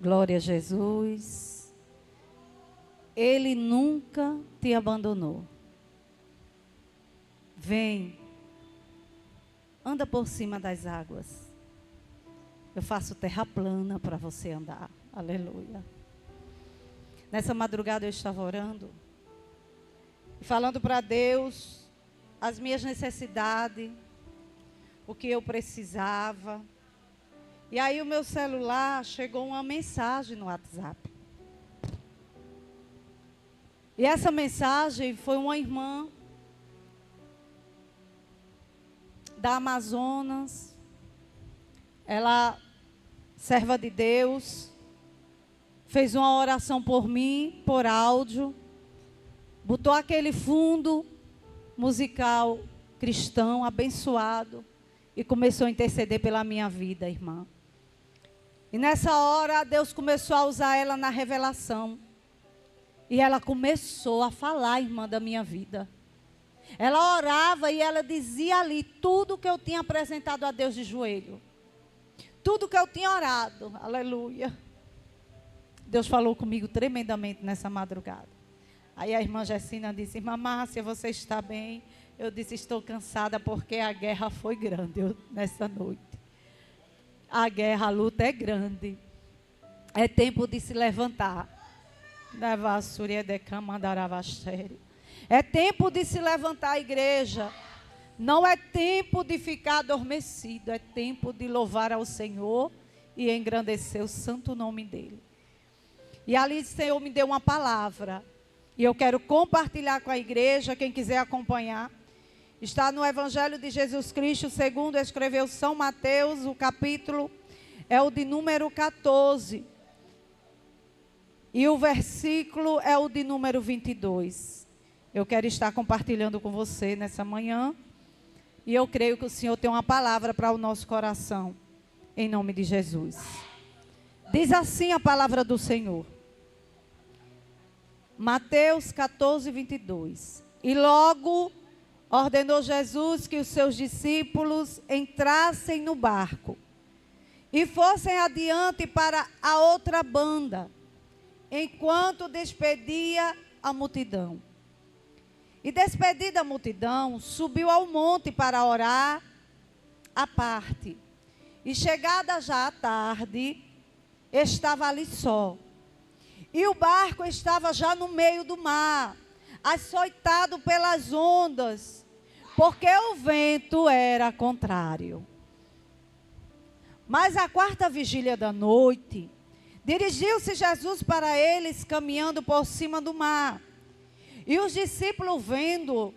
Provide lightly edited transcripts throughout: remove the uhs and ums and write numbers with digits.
Glória a Jesus. Ele nunca te abandonou. Vem, anda por cima das águas. Eu faço terra plana para você andar. Aleluia. Nessa madrugada eu estava orando e falando para Deus as minhas necessidades, o que eu precisava. E aí o meu celular chegou uma mensagem no WhatsApp. E essa mensagem foi uma irmã da Amazonas. Ela, serva de Deus, fez uma oração por mim, por áudio. Botou aquele fundo musical cristão, abençoado. E começou a interceder pela minha vida, irmã. E nessa hora, Deus começou a usar ela na revelação. E ela começou a falar, irmã, da minha vida. Ela orava e ela dizia ali tudo que eu tinha apresentado a Deus de joelho. Tudo que eu tinha orado. Aleluia. Deus falou comigo tremendamente nessa madrugada. Aí a irmã Gessina disse: irmã Márcia, você está bem? Eu disse: estou cansada porque a guerra foi grande nessa noite. A guerra, a luta é grande. É tempo de se levantar. É tempo de se levantar, a igreja. Não é tempo de ficar adormecido. É tempo de louvar ao Senhor e engrandecer o santo nome dEle. E ali o Senhor me deu uma palavra. E eu quero compartilhar com a igreja, quem quiser acompanhar. Está no Evangelho de Jesus Cristo, segundo escreveu São Mateus, o capítulo é o de número 14. E o versículo é o de número 22. Eu quero estar compartilhando com você nessa manhã. E eu creio que o Senhor tem uma palavra para o nosso coração, em nome de Jesus. Diz assim a palavra do Senhor. Mateus 14, 22. E logo ordenou Jesus que os seus discípulos entrassem no barco e fossem adiante para a outra banda, enquanto despedia a multidão. E despedida a multidão, subiu ao monte para orar à parte. E chegada já a tarde, estava ali só. E o barco estava já no meio do mar, açoitado pelas ondas, porque o vento era contrário. Mas à quarta vigília da noite, dirigiu-se Jesus para eles, caminhando por cima do mar. E os discípulos, vendo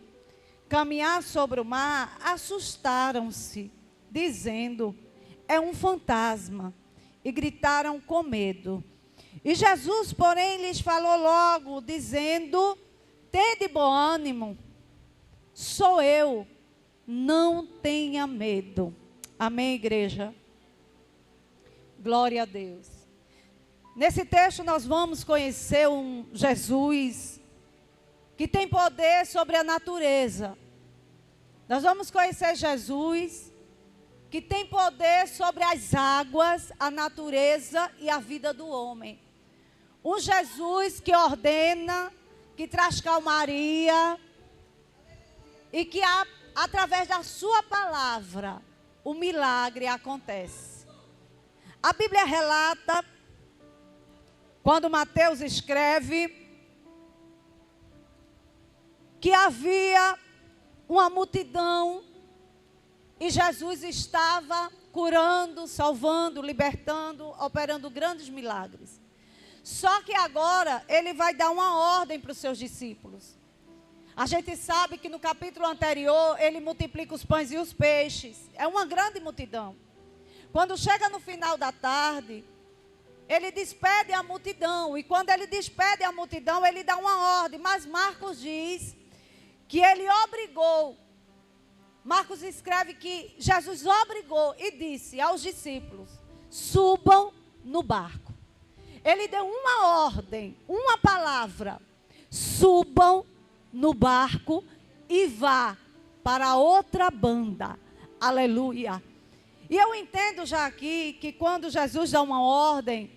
caminhar sobre o mar, assustaram-se, dizendo: é um fantasma, e gritaram com medo. E Jesus, porém, lhes falou logo, dizendo: tende bom ânimo, sou eu, não tenha medo. Amém, igreja? Glória a Deus. Nesse texto nós vamos conhecer um Jesus que tem poder sobre a natureza. Nós vamos conhecer Jesus que tem poder sobre as águas, a natureza e a vida do homem. Um Jesus que ordena, que traz calmaria e que através da sua palavra o milagre acontece. A Bíblia relata, quando Mateus escreve, que havia uma multidão e Jesus estava curando, salvando, libertando, operando grandes milagres. Só que agora ele vai dar uma ordem para os seus discípulos. A gente sabe que no capítulo anterior ele multiplica os pães e os peixes. É uma grande multidão. Quando chega no final da tarde, ele despede a multidão. E quando ele despede a multidão, ele dá uma ordem. Mas Marcos diz que ele obrigou. Marcos escreve que Jesus obrigou e disse aos discípulos: subam no barco. Ele deu uma ordem, uma palavra: subam no barco e vá para a outra banda. Aleluia. E eu entendo já aqui que quando Jesus dá uma ordem,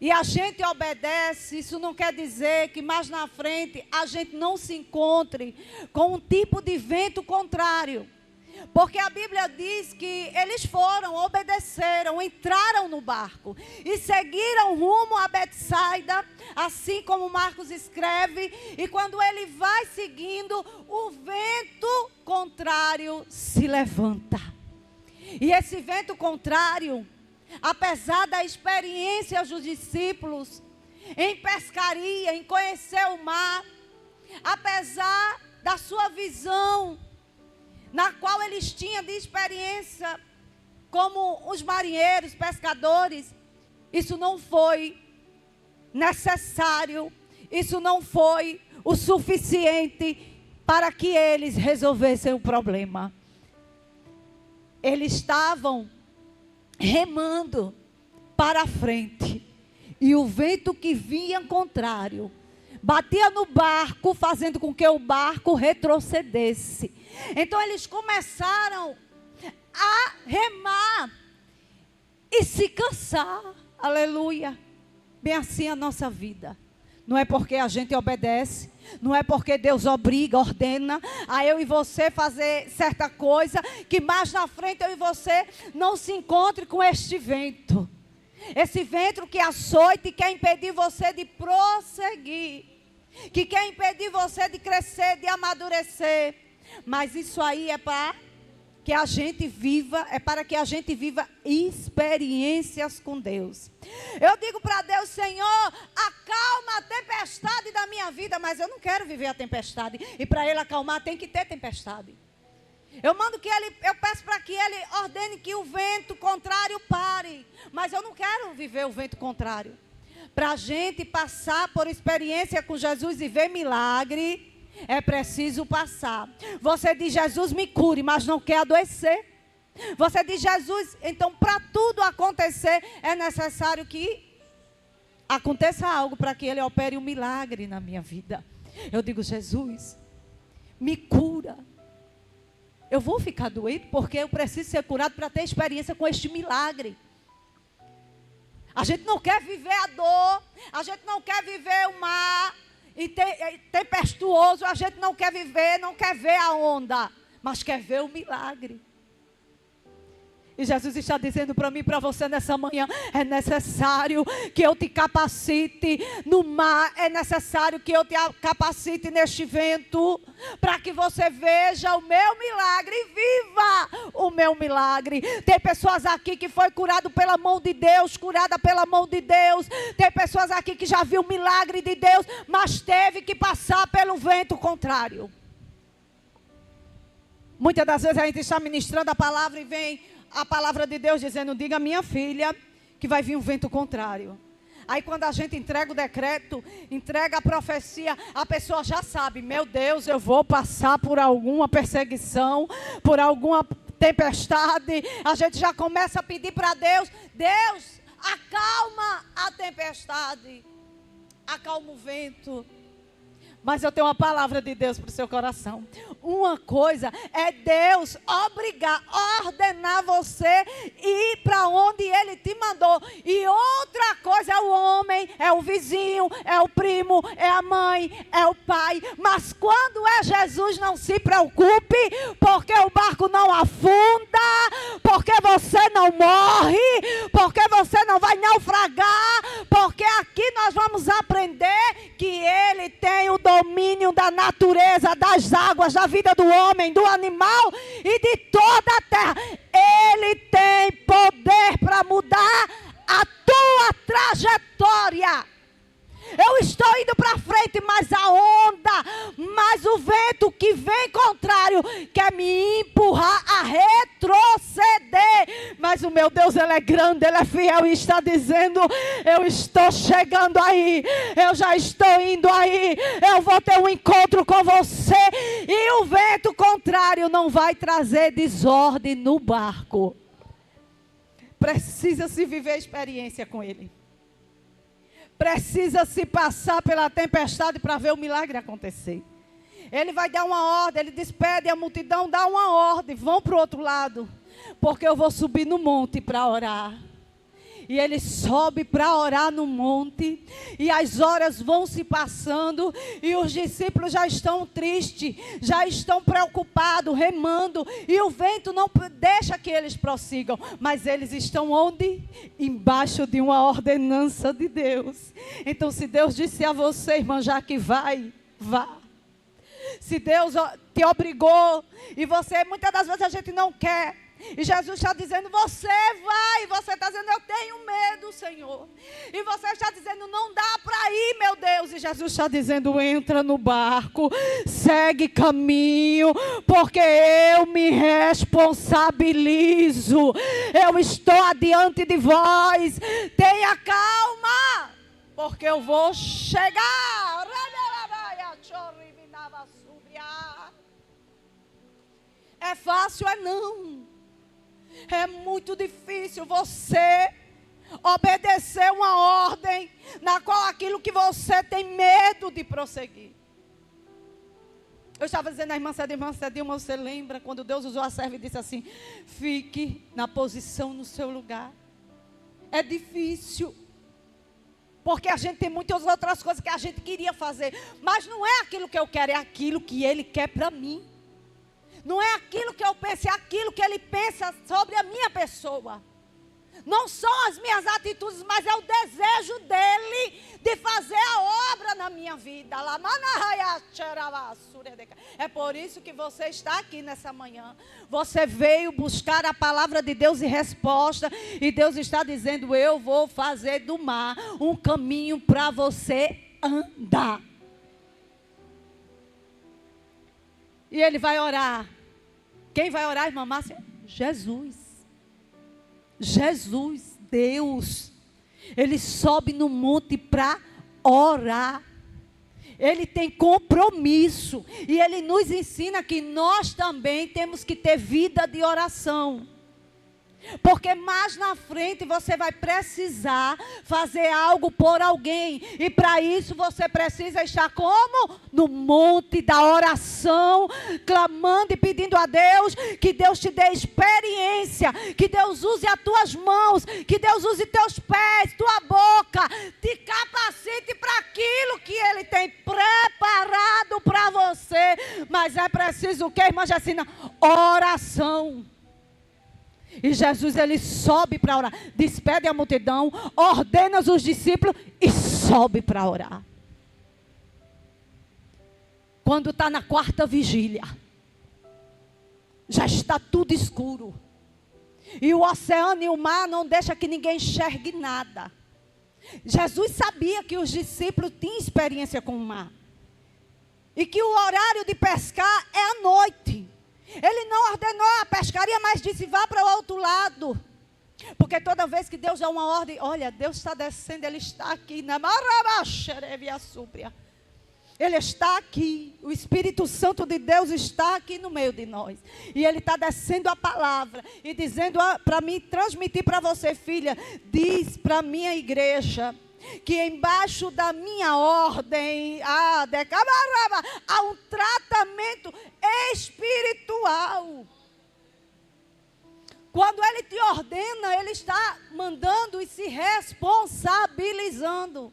e a gente obedece, isso não quer dizer que mais na frente a gente não se encontre com um tipo de vento contrário. Porque a Bíblia diz que eles foram, obedeceram, entraram no barco e seguiram rumo a Betsaida, assim como Marcos escreve. E quando ele vai seguindo, o vento contrário se levanta. E esse vento contrário, apesar da experiência dos discípulos em pescaria, em conhecer o mar, apesar da sua visão, na qual eles tinham de experiência como os marinheiros, pescadores, isso não foi necessário, isso não foi o suficiente para que eles resolvessem o problema. Eles estavam remando para a frente, e o vento que vinha contrário batia no barco, fazendo com que o barco retrocedesse. Então eles começaram a remar e se cansar. Aleluia. Bem assim a nossa vida. Não é porque a gente obedece, não é porque Deus obriga, ordena a eu e você fazer certa coisa, que mais na frente eu e você não se encontre com este vento. Esse vento que açoita e quer impedir você de prosseguir, que quer impedir você de crescer, de amadurecer. Mas isso aí é para que a gente viva, é para que a gente viva experiências com Deus. Eu digo para Deus: Senhor, acalma a tempestade da minha vida, mas eu não quero viver a tempestade. E para Ele acalmar tem que ter tempestade. Eu peço para que Ele ordene que o vento contrário pare, mas eu não quero viver o vento contrário. Para a gente passar por experiência com Jesus e ver milagre, é preciso passar. Você diz: Jesus, me cure, mas não quer adoecer. Você diz: Jesus, então para tudo acontecer é necessário que aconteça algo para que Ele opere um milagre na minha vida. Eu digo: Jesus, me cura. Eu vou ficar doente porque eu preciso ser curado para ter experiência com este milagre. A gente não quer viver a dor, a gente não quer viver o mar tempestuoso, a gente não quer viver, não quer ver a onda, mas quer ver o milagre. E Jesus está dizendo para mim e para você nessa manhã: é necessário que eu te capacite no mar, é necessário que eu te capacite neste vento, para que você veja o meu milagre e viva o meu milagre. Tem pessoas aqui que foi curado pela mão de Deus, curada pela mão de Deus. Tem pessoas aqui que já viu o milagre de Deus, mas teve que passar pelo vento contrário. Muitas das vezes a gente está ministrando a palavra e vem a palavra de Deus dizendo: diga a minha filha que vai vir um vento contrário. Aí quando a gente entrega o decreto, entrega a profecia, a pessoa já sabe: meu Deus, eu vou passar por alguma perseguição, por alguma tempestade. A gente já começa a pedir para Deus: Deus, acalma a tempestade, acalma o vento. Mas eu tenho uma palavra de Deus para o seu coração. Uma coisa é Deus ordenar você ir para onde Ele te mandou. E outra coisa é o homem, é o vizinho, é o primo, é a mãe, é o pai. Mas quando é Jesus, não se preocupe, porque o barco não afunda, porque você não morre, porque você não vai naufragar, porque aqui nós vamos aprender que Ele tem o domínio da natureza, das águas, da vida do homem, do animal e de toda a terra. Ele tem poder para mudar a tua trajetória. Eu estou indo para frente, mas a onda, mas o vento que vem contrário quer me empurrar a retroceder. Mas o meu Deus, Ele é grande, Ele é fiel e está dizendo: eu estou chegando aí, eu já estou indo aí, eu vou ter um encontro com você. E o vento contrário não vai trazer desordem no barco. Precisa-se viver a experiência com Ele. Precisa-se passar pela tempestade para ver o milagre acontecer. Ele vai dar uma ordem, Ele despede a multidão, dá uma ordem: vão para o outro lado, porque eu vou subir no monte para orar. E ele sobe para orar no monte. E as horas vão se passando. E os discípulos já estão tristes. Já estão preocupados, remando. E o vento não deixa que eles prossigam. Mas eles estão onde? Embaixo de uma ordenança de Deus. Então se Deus disse a você, irmã, já que vai, vá. Se Deus te obrigou. E você, muitas das vezes a gente não quer. E Jesus está dizendo, você vai. E você está dizendo, eu tenho medo, Senhor. E você está dizendo, não dá para ir, meu Deus. E Jesus está dizendo, entra no barco, segue caminho, porque eu me responsabilizo. Eu estou adiante de vós. Tenha calma, porque eu vou chegar. É fácil, é não. É muito difícil você obedecer uma ordem na qual aquilo que você tem medo de prosseguir. Eu estava dizendo à irmã Dilma, você lembra quando Deus usou a serva e disse assim, fique na posição no seu lugar. É difícil. Porque a gente tem muitas outras coisas que a gente queria fazer. Mas não é aquilo que eu quero, é aquilo que Ele quer para mim. Não é aquilo que eu penso, é aquilo que Ele pensa sobre a minha pessoa. Não são as minhas atitudes, mas é o desejo dEle de fazer a obra na minha vida. É por isso que você está aqui nessa manhã. Você veio buscar a palavra de Deus e resposta. E Deus está dizendo, eu vou fazer do mar um caminho para você andar. E ele vai orar. Quem vai orar, irmã Márcia? Jesus. Jesus, Deus. Ele sobe no monte para orar. Ele tem compromisso. E ele nos ensina que nós também temos que ter vida de oração. Porque mais na frente você vai precisar fazer algo por alguém. E para isso você precisa estar como? No monte da oração, clamando e pedindo a Deus que Deus te dê experiência, que Deus use as tuas mãos, que Deus use teus pés, tua boca, te capacite para aquilo que Ele tem preparado para você. Mas é preciso o que, irmã Jacina? Oração. E Jesus, ele sobe para orar. Despede a multidão, ordena os discípulos e sobe para orar. Quando está na quarta vigília, já está tudo escuro. E o oceano e o mar não deixam que ninguém enxergue nada. Jesus sabia que os discípulos tinham experiência com o mar. E que o horário de pescar é à noite. Ele não ordenou a pescaria, mas disse, vá para o outro lado. Porque toda vez que Deus dá uma ordem, olha, Deus está descendo, Ele está aqui. Ele está aqui. O Espírito Santo de Deus está aqui no meio de nós. E Ele está descendo a palavra e dizendo para mim, transmitir para você, filha, diz para a minha igreja, que embaixo da minha ordem, há um tratamento espiritual. Quando Ele te ordena, Ele está mandando e se responsabilizando.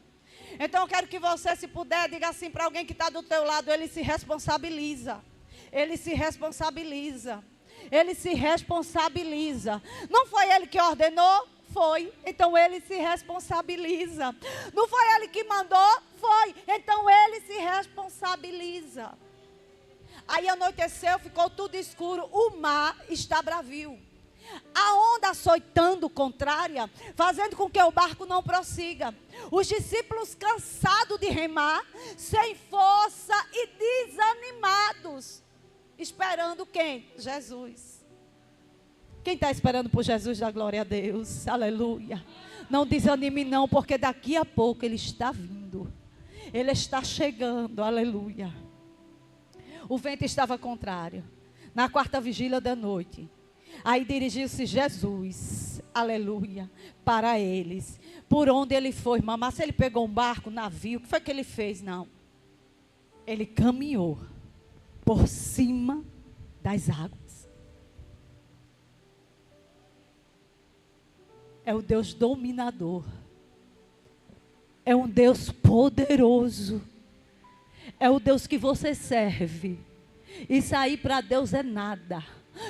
Então eu quero que você, se puder, diga assim para alguém que está do teu lado, Ele se responsabiliza. Ele se responsabiliza. Ele se responsabiliza. Não foi Ele que ordenou? Foi, então Ele se responsabiliza. Não foi Ele que mandou? Foi, então Ele se responsabiliza. Aí anoiteceu, ficou tudo escuro, o mar está bravio. A onda açoitando contrária, fazendo com que o barco não prossiga. Os discípulos cansados de remar, sem força e desanimados. Esperando quem? Jesus. Quem está esperando por Jesus, dá glória a Deus. Aleluia. Não desanime não, porque daqui a pouco Ele está vindo. Ele está chegando, aleluia. O vento estava contrário. Na quarta vigília da noite. Aí dirigiu-se Jesus, aleluia, para eles. Por onde ele foi, mamãe? Se ele pegou um barco, um navio, o que foi que ele fez? Não. Ele caminhou por cima das águas. é o Deus dominador. É um Deus poderoso. É o Deus que você serve. Isso aí para Deus é nada.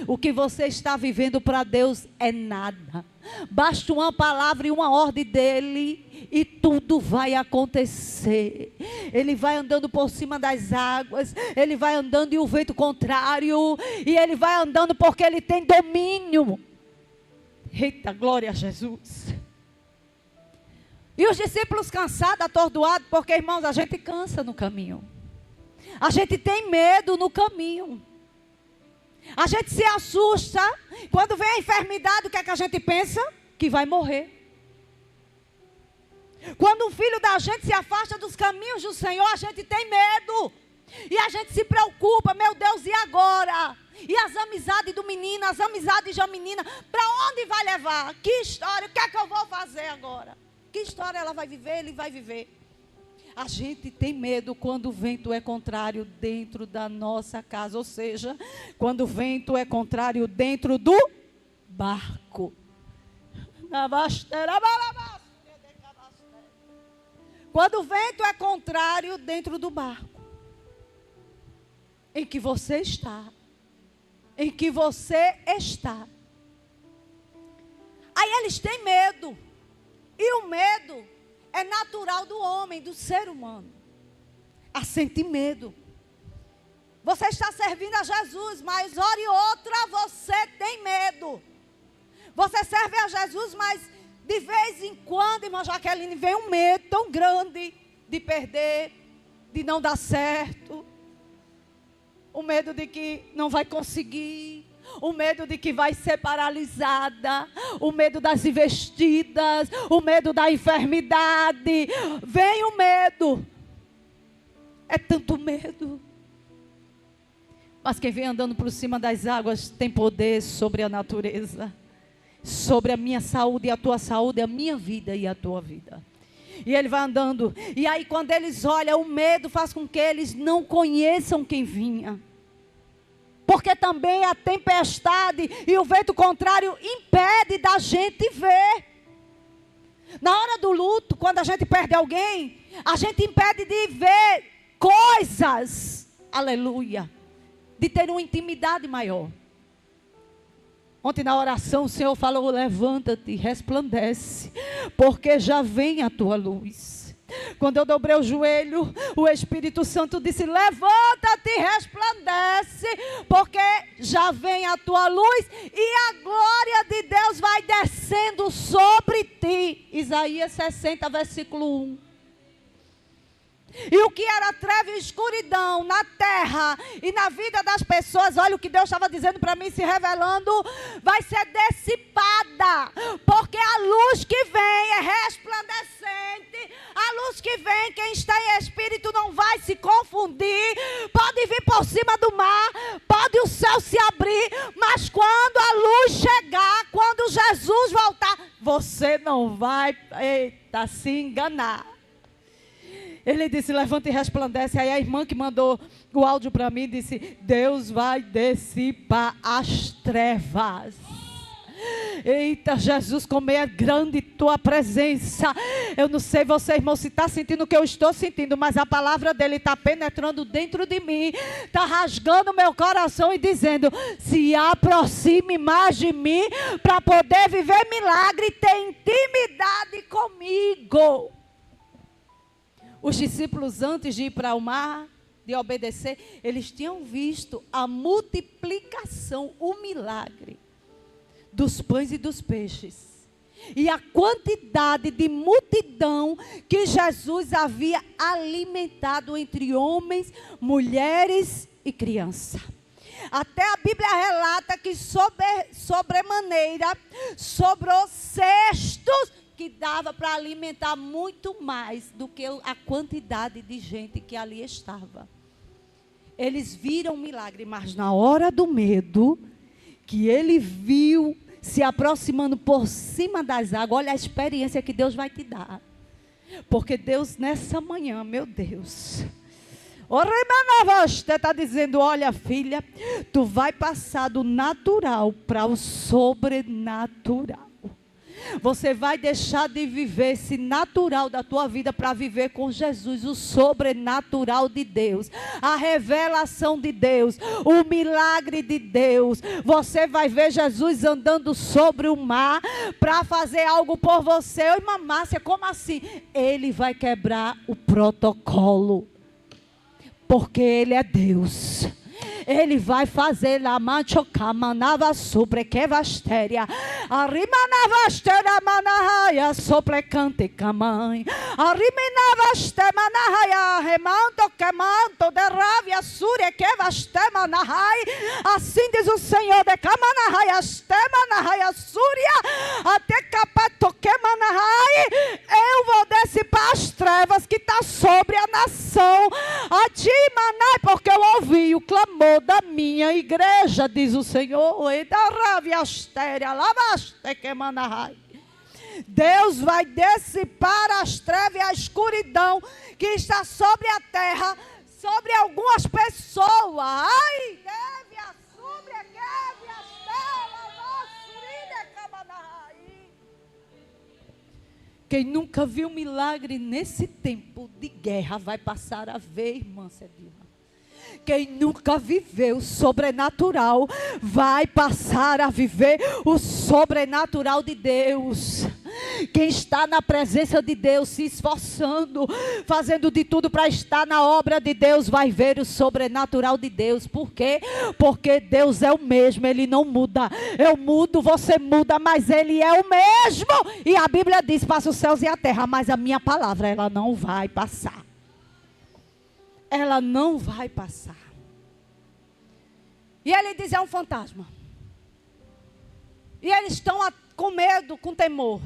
O que você está vivendo para Deus é nada. Basta uma palavra e uma ordem dele e tudo vai acontecer. Ele vai andando por cima das águas, ele vai andando em um vento contrário, e ele vai andando porque ele tem domínio. Eita, glória a Jesus. E os discípulos cansados, atordoados, porque, irmãos, a gente cansa no caminho. A gente tem medo no caminho. A gente se assusta. Quando vem a enfermidade, o que é que a gente pensa? Que vai morrer. Quando um filho da gente se afasta dos caminhos do Senhor, a gente tem medo. E a gente se preocupa, meu Deus, e agora? E as amizades do menino, as amizades da menina, para onde vai levar? Que história, o que é que eu vou fazer agora? Que história ela vai viver, ele vai viver? A gente tem medo quando o vento é contrário dentro da nossa casa. Ou seja, quando o vento é contrário dentro do barco. Quando o vento é contrário dentro do barco. Em que você está. Em que você está. Aí eles têm medo. E o medo é natural do homem, do ser humano. A sentir medo. Você está servindo a Jesus, mas hora e outra você tem medo. Você serve a Jesus, mas de vez em quando, irmã Jaqueline, vem um medo tão grande de perder, de não dar certo. O medo de que não vai conseguir. O medo de que vai ser paralisada, o medo das investidas, o medo da enfermidade. Vem o medo. É tanto medo. Mas quem vem andando por cima das águas tem poder sobre a natureza, sobre a minha saúde e a tua saúde, a minha vida e a tua vida. E ele vai andando. E aí quando eles olham, o medo faz com que eles não conheçam quem vinha. Porque também a tempestade e o vento contrário impede da gente ver. Na hora do luto, quando a gente perde alguém, a gente impede de ver coisas. Aleluia. De ter uma intimidade maior. Ontem na oração o Senhor falou: levanta-te, resplandece, porque já vem a tua luz. Quando eu dobrei o joelho, o Espírito Santo disse: levanta-te e resplandece, porque já vem a tua luz e a glória de Deus vai descendo sobre ti. Isaías 60, versículo 1. E o que era treva e escuridão na terra e na vida das pessoas, olha o que Deus estava dizendo para mim, se revelando, vai ser dissipada, porque a luz que vem é resplandecente, a luz que vem, quem está em espírito não vai se confundir, pode vir por cima do mar, pode o céu se abrir, mas quando a luz chegar, quando Jesus voltar, você não vai, se enganar. Ele disse: levanta e resplandece. Aí a irmã que mandou o áudio para mim disse: Deus vai dissipar as trevas. Eita, Jesus, como é grande tua presença. Eu não sei você, irmão, se está sentindo o que eu estou sentindo, mas a palavra dele está penetrando dentro de mim, está rasgando meu coração e dizendo: se aproxime mais de mim para poder viver milagre e ter intimidade comigo. Os discípulos, antes de ir para o mar, de obedecer, eles tinham visto a multiplicação, o milagre dos pães e dos peixes. E a quantidade de multidão que Jesus havia alimentado entre homens, mulheres e crianças. Até a Bíblia relata que sobremaneira sobrou cestos que dava para alimentar muito mais do que a quantidade de gente que ali estava. Eles viram o milagre, mas na hora do medo, que ele viu se aproximando por cima das águas, olha a experiência que Deus vai te dar. Porque Deus nessa manhã, meu Deus, você está dizendo: olha filha, tu vai passar do natural para o sobrenatural. Você vai deixar de viver esse natural da tua vida para viver com Jesus, o sobrenatural de Deus, a revelação de Deus, o milagre de Deus. Você vai ver Jesus andando sobre o mar para fazer algo por você. Oi, Mamácia, como assim? Ele vai quebrar o protocolo, porque Ele é Deus. Ele vai fazer la manchocamanava sobrequevastéria. Arimanavastera manahaya soprecante camãe. Ariminavastemanahaia remanto quemanto derravia sure quevastemanahai. Assim diz o Senhor de camanahaya stemanahaya súria. Até capato quemanahai. Eu vou dissipar as trevas que está sobre a nação. Adimanai, porque eu ouvi o clamor da minha igreja, diz o Senhor. Deus vai dissipar as trevas e a escuridão que está sobre a terra, sobre algumas pessoas. Ai, deve a sobre a quem nunca viu milagre nesse tempo de guerra vai passar a ver, irmã Cedilma. Quem nunca viveu o sobrenatural vai passar a viver o sobrenatural de Deus. Quem está na presença de Deus, se esforçando, fazendo de tudo para estar na obra de Deus, vai ver o sobrenatural de Deus. Por quê? Porque Deus é o mesmo, Ele não muda. Eu mudo, você muda, mas Ele é o mesmo. E a Bíblia diz, passa os céus e a terra, mas a minha palavra, ela não vai passar. Ela não vai passar. E ele diz, é um fantasma. E eles estão com medo, com temor.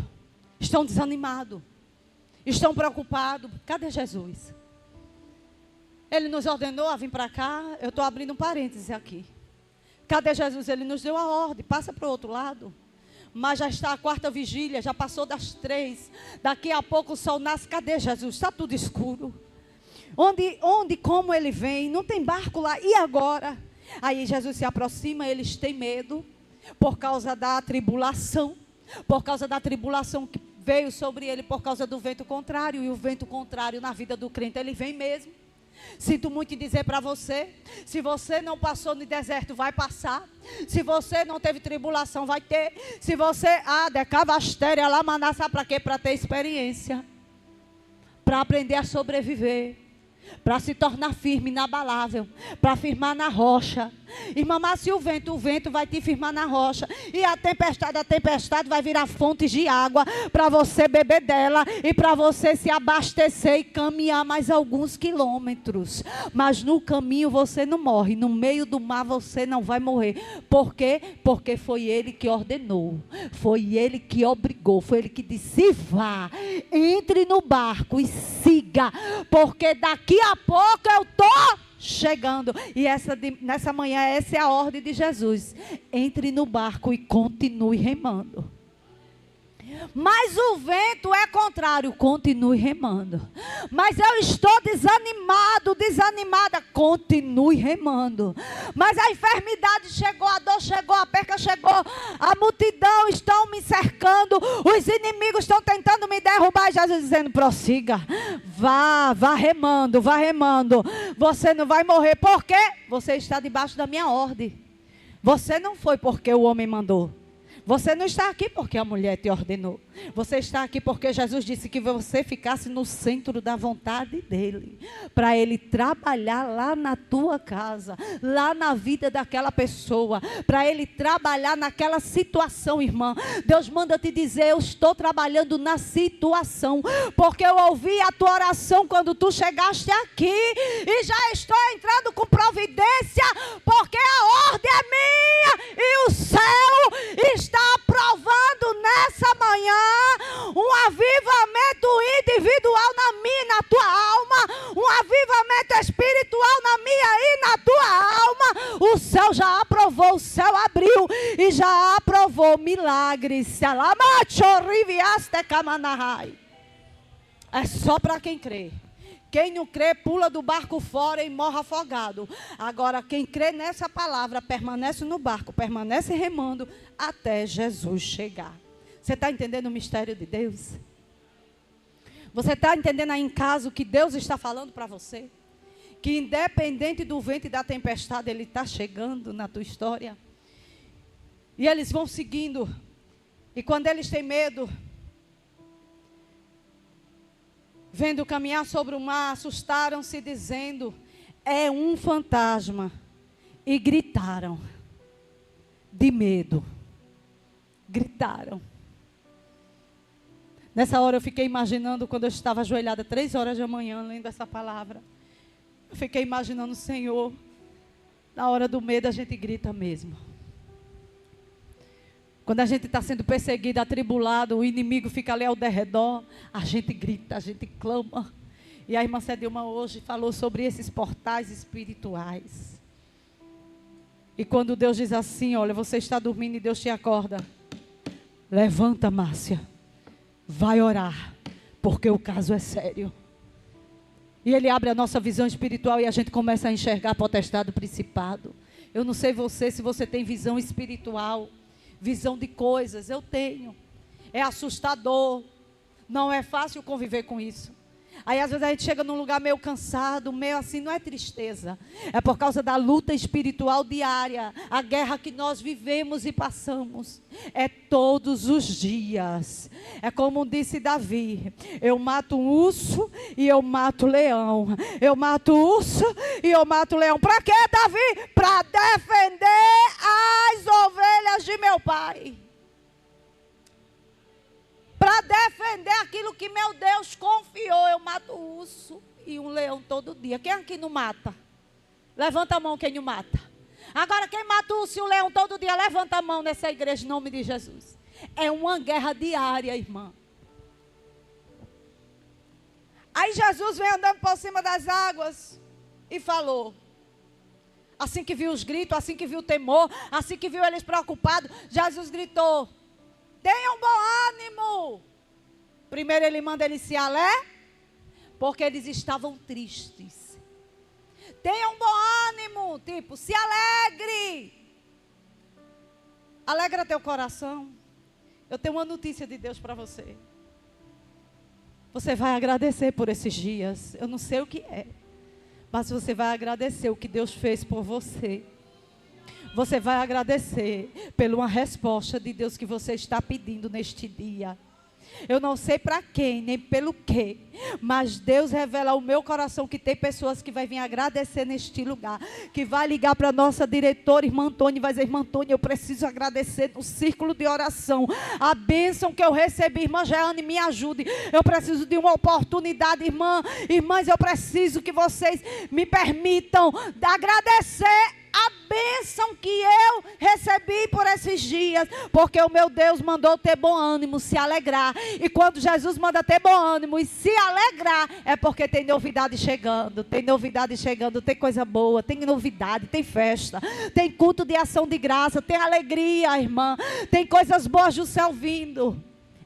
Estão desanimados. Estão preocupados. Cadê Jesus? Ele nos ordenou a vir para cá. Eu estou abrindo um parêntese aqui. Cadê Jesus? Ele nos deu a ordem. Passa para o outro lado. Mas já está a quarta vigília. Já passou das 3. Daqui a pouco o sol nasce. Cadê Jesus? Está tudo escuro. Onde, como ele vem, não tem barco lá, e agora? Aí Jesus se aproxima, eles têm medo, por causa da tribulação que veio sobre ele, por causa do vento contrário, e o vento contrário na vida do crente, ele vem mesmo. Sinto muito em dizer para você, se você não passou no deserto, vai passar. Se você não teve tribulação, vai ter. Se você, decavastéria lá, manassá, para quê? Para ter experiência, para aprender a sobreviver, para se tornar firme, inabalável, para firmar na rocha. Irmã, mas se o vento vai te firmar na rocha, e a tempestade vai virar fontes de água para você beber dela e para você se abastecer e caminhar mais alguns quilômetros. Mas no caminho você não morre, no meio do mar você não vai morrer. Por quê? Porque foi Ele que ordenou, foi Ele que obrigou, foi Ele que disse: vá, entre no barco e siga, porque daqui a pouco eu estou chegando. E nessa manhã, essa é a ordem de Jesus: entre no barco e continue remando. Mas o vento é contrário, continue remando. Mas eu estou desanimada, continue remando. Mas a enfermidade chegou, a dor chegou, a perca chegou, a multidão estão me cercando, os inimigos estão tentando me derrubar. Jesus dizendo: prossiga, vá remando, vá remando. Você não vai morrer, porque você está debaixo da minha ordem. Você não foi porque o homem mandou. Você não está aqui porque a mulher te ordenou. Você está aqui porque Jesus disse que você ficasse no centro da vontade dEle. Para Ele trabalhar lá na tua casa, lá na vida daquela pessoa. Para Ele trabalhar naquela situação, irmã. Deus manda te dizer: eu estou trabalhando na situação. Porque eu ouvi a tua oração quando tu chegaste aqui. E já estou entrando com providência. Porque a ordem é minha. E o céu está aprovando nessa manhã um avivamento individual na minha e na tua alma, um avivamento espiritual na minha e na tua alma. O céu já aprovou, o céu abriu e já aprovou milagres. É só para quem crê. Quem não crê, pula do barco fora e morre afogado. Agora, quem crê nessa palavra, permanece no barco, permanece remando até Jesus chegar. Você está entendendo o mistério de Deus? Você está entendendo aí em casa o que Deus está falando para você? Que independente do vento e da tempestade, Ele está chegando na tua história. E eles vão seguindo. E quando eles têm medo, vendo caminhar sobre o mar, assustaram-se dizendo, é um fantasma. E gritaram de medo. Gritaram. Nessa hora eu fiquei imaginando, quando eu estava ajoelhada 3 horas da manhã, lendo essa palavra. Eu fiquei imaginando, Senhor, na hora do medo a gente grita mesmo. Quando a gente está sendo perseguido, atribulado, o inimigo fica ali ao derredor, a gente grita, a gente clama. E a irmã Cedilma hoje falou sobre esses portais espirituais. E quando Deus diz assim, olha, você está dormindo e Deus te acorda. Levanta, Márcia, vai orar, porque o caso é sério. E Ele abre a nossa visão espiritual e a gente começa a enxergar a potestade do principado. Eu não sei você, se você tem visão espiritual, visão de coisas, eu tenho. É assustador, não é fácil conviver com isso. Aí às vezes a gente chega num lugar meio cansado, meio assim, não é tristeza. É por causa da luta espiritual diária, a guerra que nós vivemos e passamos. É todos os dias. É como disse Davi, eu mato um urso e eu mato leão. Eu mato urso e eu mato leão. Para quê, Davi? Para defender as ovelhas de meu pai. Para defender aquilo que meu Deus confiou. Eu mato um urso e um leão todo dia. Quem aqui não mata? Levanta a mão quem não mata. Agora quem mata o urso e o leão todo dia, levanta a mão nessa igreja em nome de Jesus. É uma guerra diária, irmã. Aí Jesus vem andando por cima das águas e falou. Assim que viu os gritos, assim que viu o temor, assim que viu eles preocupados, Jesus gritou. Tenham bom ânimo. Primeiro Ele manda eles se alegrar, porque eles estavam tristes. Tenham bom ânimo, tipo, se alegre. Alegra teu coração. Eu tenho uma notícia de Deus para você. Você vai agradecer por esses dias. Eu não sei o que é, mas você vai agradecer o que Deus fez por você. Você vai agradecer pela uma resposta de Deus que você está pedindo neste dia. Eu não sei para quem, nem pelo quê, mas Deus revela ao meu coração que tem pessoas que vai vir agradecer neste lugar, que vai ligar para a nossa diretora, irmã Antônia, e vai dizer, irmã Antônia, eu preciso agradecer no círculo de oração, a bênção que eu recebi, irmã Jeane, me ajude, eu preciso de uma oportunidade, irmãs, eu preciso que vocês me permitam agradecer a bênção que eu recebi por esses dias, porque o meu Deus mandou ter bom ânimo, se alegrar. E quando Jesus manda ter bom ânimo e se alegrar, é porque tem novidade chegando, tem coisa boa, tem novidade, tem festa, tem culto de ação de graça, tem alegria, irmã, tem coisas boas do céu vindo.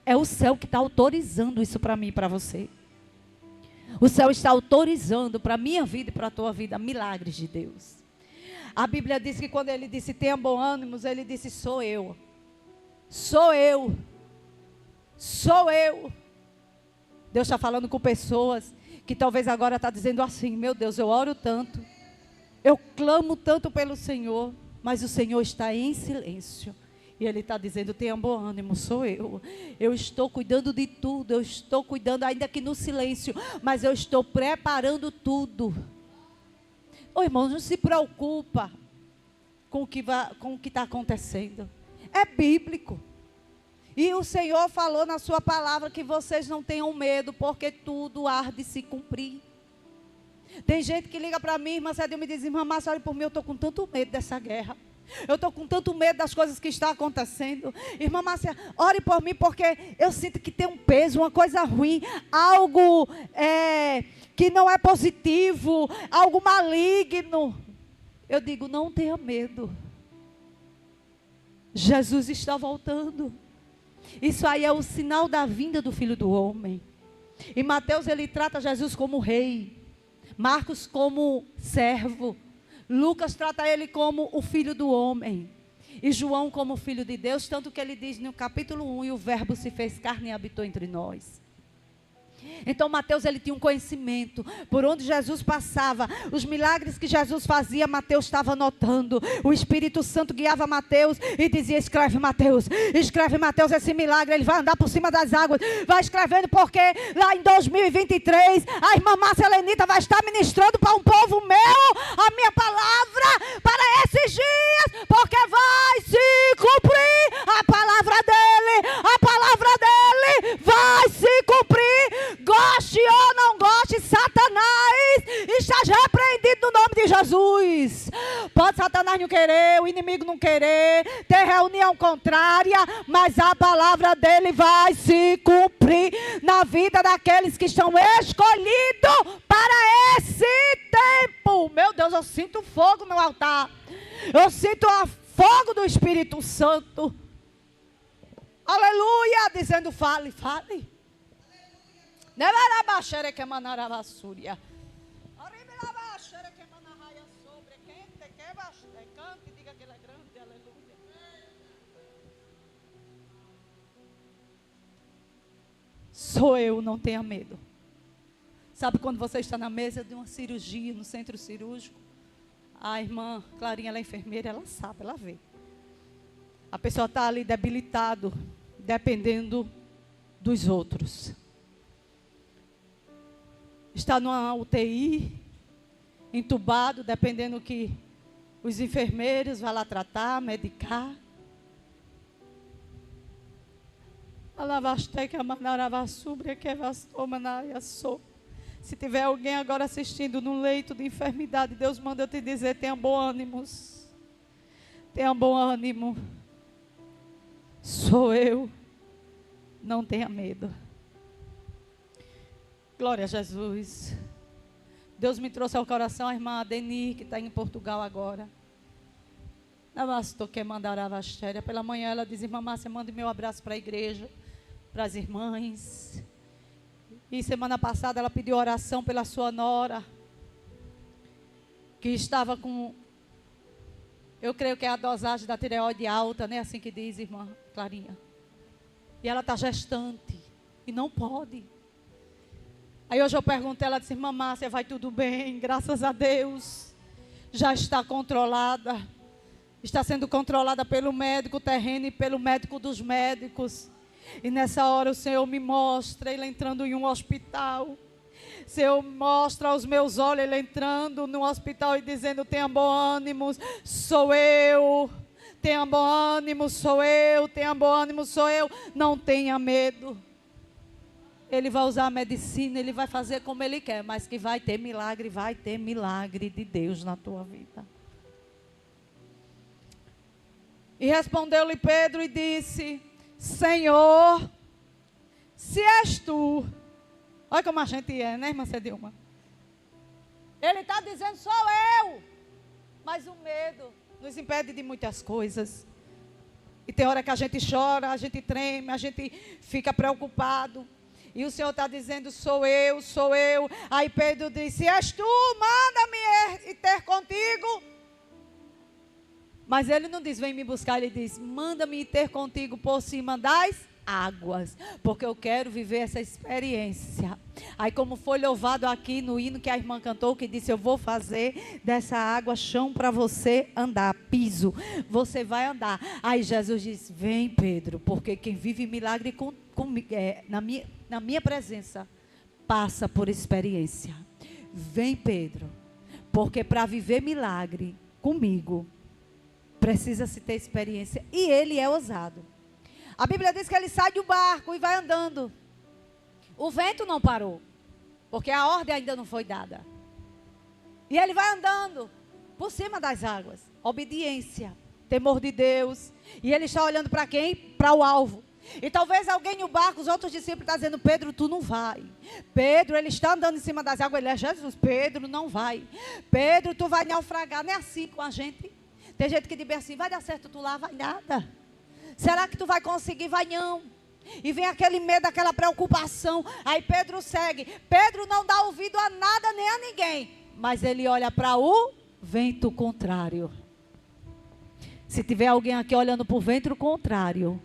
É o céu que está autorizando isso para mim e para você. O céu está autorizando para a minha vida e para a tua vida milagres de Deus. A Bíblia diz que quando Ele disse, tenha bom ânimo, Ele disse, sou eu. Sou eu. Sou eu. Deus está falando com pessoas que talvez agora está dizendo assim, meu Deus, eu oro tanto, eu clamo tanto pelo Senhor, mas o Senhor está em silêncio. E Ele está dizendo, tenha bom ânimo, sou eu. Eu estou cuidando de tudo, eu estou cuidando ainda que no silêncio, mas eu estou preparando tudo. Ô irmão, não se preocupa com o que está acontecendo. É bíblico. E o Senhor falou na sua palavra que vocês não tenham medo, porque tudo há de se cumprir. Tem gente que liga para mim, irmã Cedilma, me diz, irmã Márcia, olha por mim, eu estou com tanto medo dessa guerra. Eu estou com tanto medo das coisas que estão acontecendo. Irmã Márcia, ore por mim, porque eu sinto que tem um peso, uma coisa ruim, algo que não é positivo, algo maligno. Eu digo, não tenha medo. Jesus está voltando. Isso aí é o sinal da vinda do Filho do Homem. Em Mateus ele trata Jesus como rei, Marcos como servo, Lucas trata ele como o Filho do Homem. E João como filho de Deus, tanto que ele diz no capítulo 1, e o verbo se fez carne e habitou entre nós. Então Mateus, ele tinha um conhecimento, por onde Jesus passava, os milagres que Jesus fazia, Mateus estava anotando. O Espírito Santo guiava Mateus e dizia: escreve Mateus, esse milagre, ele vai andar por cima das águas, vai escrevendo, porque lá em 2023, a irmã Márcia Lenita vai estar ministrando para um povo meu, a minha palavra para esses dias, porque vai se cumprir a palavra dele vai se cumprir. Goste ou não goste, Satanás está repreendido no nome de Jesus. Pode Satanás não querer, o inimigo não querer, ter reunião contrária, mas a palavra dele vai se cumprir na vida daqueles que estão escolhidos para esse tempo. Meu Deus, eu sinto fogo no altar. Eu sinto o fogo do Espírito Santo. Aleluia, dizendo: fale, fale. Sou eu, não tenha medo. Sabe quando você está na mesa de uma cirurgia, no centro cirúrgico? A irmã Clarinha, ela é enfermeira, ela sabe, ela vê. A pessoa está ali debilitado, dependendo dos outros. Está numa UTI, entubado, dependendo que os enfermeiros vão lá tratar, medicar. Se tiver alguém agora assistindo no leito de enfermidade, Deus manda eu te dizer: tenha bom ânimo. Tenha bom ânimo. Sou eu. Não tenha medo. Glória a Jesus. Deus me trouxe ao coração a irmã Adeni, que está em Portugal agora. Pela manhã ela diz: irmã Márcia, mande meu abraço para a igreja, para as irmãs. E semana passada ela pediu oração pela sua nora, que estava com, eu creio que é a dosagem da tireoide alta, né? Assim que diz, irmã Clarinha. E ela está gestante e não pode. Aí hoje eu perguntei, ela disse: irmã Márcia, vai tudo bem, graças a Deus. Já está controlada. Está sendo controlada pelo médico terreno e pelo médico dos médicos. E nessa hora o Senhor me mostra ele entrando em um hospital. O Senhor mostra aos meus olhos ele entrando no hospital e dizendo: tenha bom ânimo, sou eu. Tenha bom ânimo, sou eu. Tenha bom ânimo, sou eu. Não tenha medo. Ele vai usar a medicina, ele vai fazer como ele quer, mas que vai ter milagre de Deus na tua vida. E respondeu-lhe Pedro e disse: Senhor, se és tu. Olha como a gente é, né, irmã Cedilma? Ele está dizendo: sou eu. Mas o medo nos impede de muitas coisas. E tem hora que a gente chora, a gente treme, a gente fica preocupado. E o Senhor está dizendo: sou eu, sou eu. Aí Pedro disse: se és tu, manda-me ir ter contigo. Mas ele não diz: vem me buscar. Ele diz: manda-me ir ter contigo por cima das águas. Porque eu quero viver essa experiência. Aí como foi louvado aqui no hino que a irmã cantou, que disse: eu vou fazer dessa água chão para você andar, piso. Você vai andar. Aí Jesus diz: vem Pedro, porque quem vive milagre na minha presença, passa por experiência. Vem Pedro, porque para viver milagre comigo, precisa-se ter experiência. E ele é ousado. A Bíblia diz que ele sai do barco e vai andando. O vento não parou, porque a ordem ainda não foi dada. E ele vai andando por cima das águas. Obediência, temor de Deus. E ele está olhando para quem? Para o alvo. E talvez alguém no barco, os outros discípulos estão dizendo: Pedro, tu não vai. Pedro, ele está andando em cima das águas. Ele é Jesus. Pedro, não vai. Pedro, tu vai naufragar. Não é assim com a gente. Tem gente que diz assim: vai dar certo tu lá, vai nada. Será que tu vai conseguir? Vai não. E vem aquele medo, aquela preocupação. Aí Pedro segue. Pedro não dá ouvido a nada nem a ninguém. Mas ele olha para o vento contrário. Se tiver alguém aqui olhando para o vento contrário,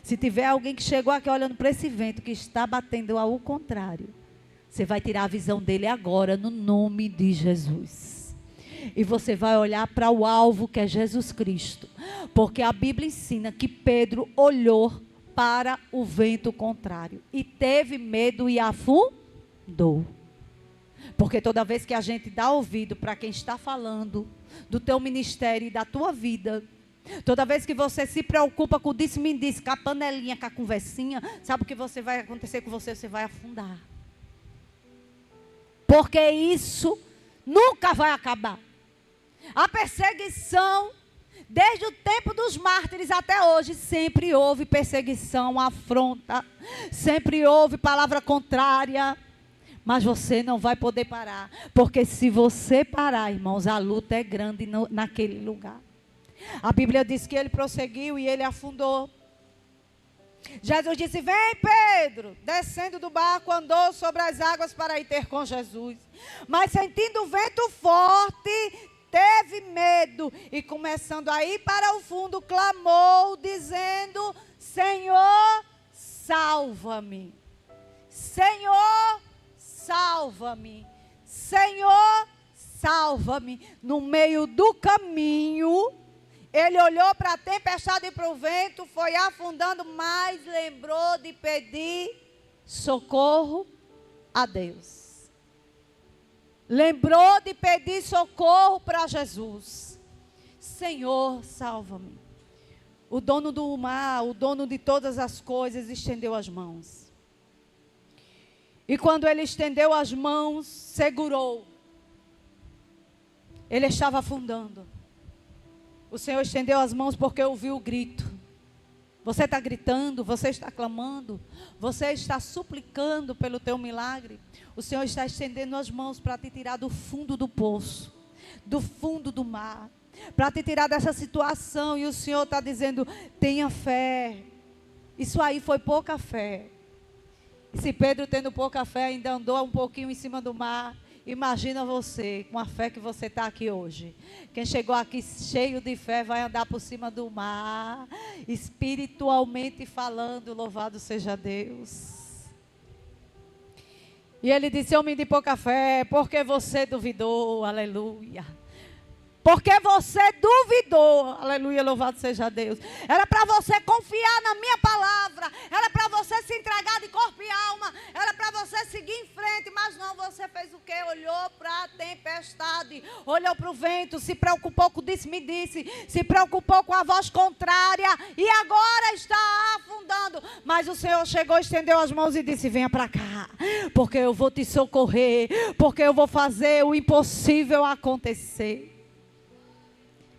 se tiver alguém que chegou aqui olhando para esse vento que está batendo ao contrário, você vai tirar a visão dele agora, no nome de Jesus. E você vai olhar para o alvo, que é Jesus Cristo. Porque a Bíblia ensina que Pedro olhou para o vento contrário e teve medo e afundou. Porque toda vez que a gente dá ouvido para quem está falando do teu ministério e da tua vida, toda vez que você se preocupa com o disse-me-disse, com a panelinha, com a conversinha, sabe o que vai acontecer com você? Você vai afundar. Porque isso nunca vai acabar. A perseguição, desde o tempo dos mártires até hoje, sempre houve perseguição, afronta, sempre houve palavra contrária. Mas você não vai poder parar, porque se você parar, irmãos, a luta é grande naquele lugar. A Bíblia diz que ele prosseguiu e ele afundou. Jesus disse: vem, Pedro. Descendo do barco, andou sobre as águas para ir ter com Jesus. Mas sentindo o vento forte, teve medo e, começando a ir para o fundo, clamou, dizendo: Senhor, salva-me. Senhor, salva-me. Senhor, salva-me. No meio do caminho, ele olhou para a tempestade e para o vento, foi afundando, mas lembrou de pedir socorro a Deus. Lembrou de pedir socorro para Jesus. Senhor, salva-me. O dono do mar, o dono de todas as coisas, estendeu as mãos. E quando ele estendeu as mãos, segurou. Ele estava afundando. O Senhor estendeu as mãos porque ouviu o grito. Você está gritando, você está clamando, você está suplicando pelo teu milagre. O Senhor está estendendo as mãos para te tirar do fundo do poço, do fundo do mar, para te tirar dessa situação. E o Senhor está dizendo: tenha fé. Isso aí foi pouca fé. E se Pedro, tendo pouca fé, ainda andou um pouquinho em cima do mar, imagina você, com a fé que você está aqui hoje. Quem chegou aqui cheio de fé vai andar por cima do mar, espiritualmente falando, louvado seja Deus. E ele disse: homem de pouca fé, porque você duvidou, aleluia. Porque você duvidou, aleluia, louvado seja Deus. Era para você confiar na minha palavra, era para você se entregar de corpo e alma, era para você seguir em frente, mas não, você fez o quê? Olhou para a tempestade, olhou para o vento, se preocupou com o disse-me-disse, se preocupou com a voz contrária e agora está afundando. Mas o Senhor chegou, estendeu as mãos e disse: venha para cá, porque eu vou te socorrer, porque eu vou fazer o impossível acontecer.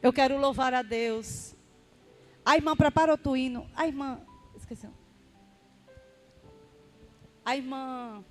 Eu quero louvar a Deus. A irmã, prepara o hino. A irmã, esqueci. A irmã